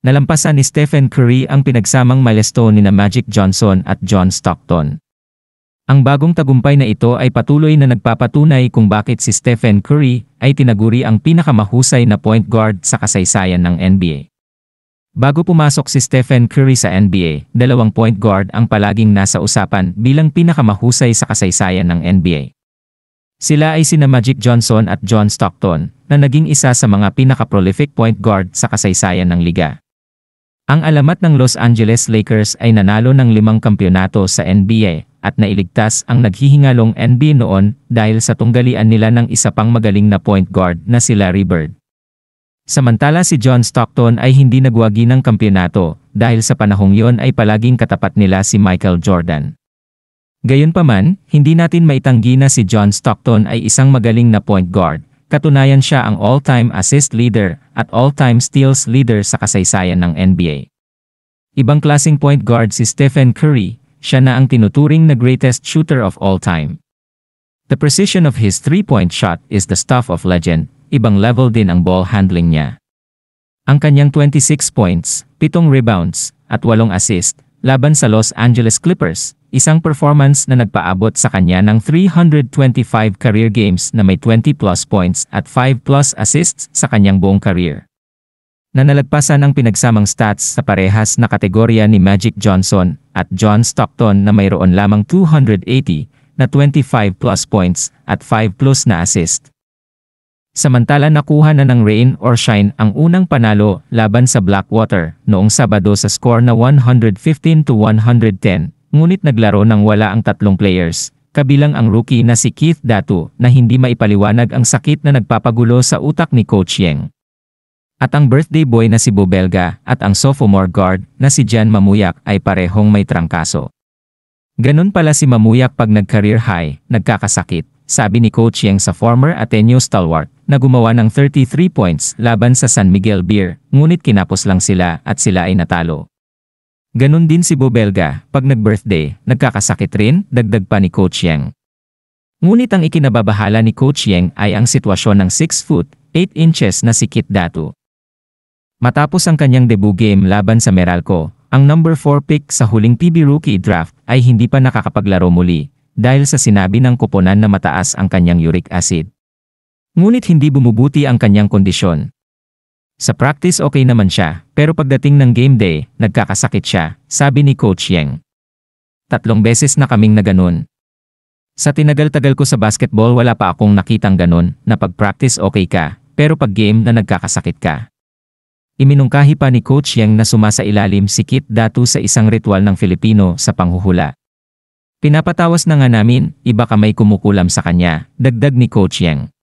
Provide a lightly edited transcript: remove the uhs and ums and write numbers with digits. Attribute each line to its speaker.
Speaker 1: Nalampasan ni Stephen Curry ang pinagsamang milestone nina Magic Johnson at John Stockton. Ang bagong tagumpay na ito ay patuloy na nagpapatunay kung bakit si Stephen Curry ay tinaguri ang pinakamahusay na point guard sa kasaysayan ng NBA. Bago pumasok si Stephen Curry sa NBA, dalawang point guard ang palaging nasa usapan bilang pinakamahusay sa kasaysayan ng NBA. Sila ay sina Magic Johnson at John Stockton, na naging isa sa mga pinaka-prolific point guard sa kasaysayan ng liga. Ang alamat ng Los Angeles Lakers ay nanalo ng 5 kampyonato sa NBA at nailigtas ang naghihingalong NBA noon dahil sa tunggalian nila ng isa pang magaling na point guard na si Larry Bird. Samantala si John Stockton ay hindi nagwagi ng kampyonato dahil sa panahong yon ay palaging katapat nila si Michael Jordan. Gayunpaman, hindi natin maitanggi na si John Stockton ay isang magaling na point guard. Katunayan siya ang all-time assist leader at all-time steals leader sa kasaysayan ng NBA. Ibang klaseng point guard si Stephen Curry, siya na ang tinuturing na greatest shooter of all time. The precision of his three-point shot is the stuff of legend, ibang level din ang ball handling niya. Ang kanyang 26 points, 7 rebounds, at 8 assist, laban sa Los Angeles Clippers, isang performance na nagpaabot sa kanya ng 325 career games na may 20+ points at 5+ assists sa kanyang buong career. Nanalagpasan ang pinagsamang stats sa parehas na kategorya ni Magic Johnson at John Stockton na mayroon lamang 280 na 25+ points at 5+ na assist. Samantala nakuha na ng rain or shine ang unang panalo laban sa Blackwater noong Sabado sa score na 115-110, ngunit naglaro ng wala ang 3 players, kabilang ang rookie na si Keith Datu na hindi maipaliwanag ang sakit na nagpapagulo sa utak ni Coach Yeng. At ang birthday boy na si Bubelga at ang sophomore guard na si Jan Mamuyak ay parehong may trangkaso. Ganun pala si Mamuyak pag nag-career high, nagkakasakit, sabi ni Coach Yeng sa former Ateneo stalwart na gumawa ng 33 points laban sa San Miguel Beer, ngunit kinapos lang sila at sila ay natalo. Ganun din si Bubelga, pag nag-birthday, nagkakasakit rin, dagdag pa ni Coach Yeng. Ngunit ang ikinababahala ni Coach Yeng ay ang sitwasyon ng 6 foot, 8 inches na si Kit Datu. Matapos ang kanyang debut game laban sa Meralco, ang number 4 pick sa huling PB Rookie Draft ay hindi pa nakakapaglaro muli dahil sa sinabi ng koponan na mataas ang kanyang uric acid. Ngunit hindi bumubuti ang kanyang kondisyon. Sa practice okay naman siya, pero pagdating ng game day, nagkakasakit siya, sabi ni Coach Yeng. 3 beses na kaming na ganun. Sa tinagal-tagal ko sa basketball wala pa akong nakitang ganun, na pag-practice okay ka, pero pag game na nagkakasakit ka. Iminungkahi pa ni Coach Yeng na sumasailalim si Kit Datu sa isang ritual ng Filipino sa panghuhula. Pinapatawas na nga namin, iba kamay kumukulam sa kanya, dagdag ni Coach Yeng.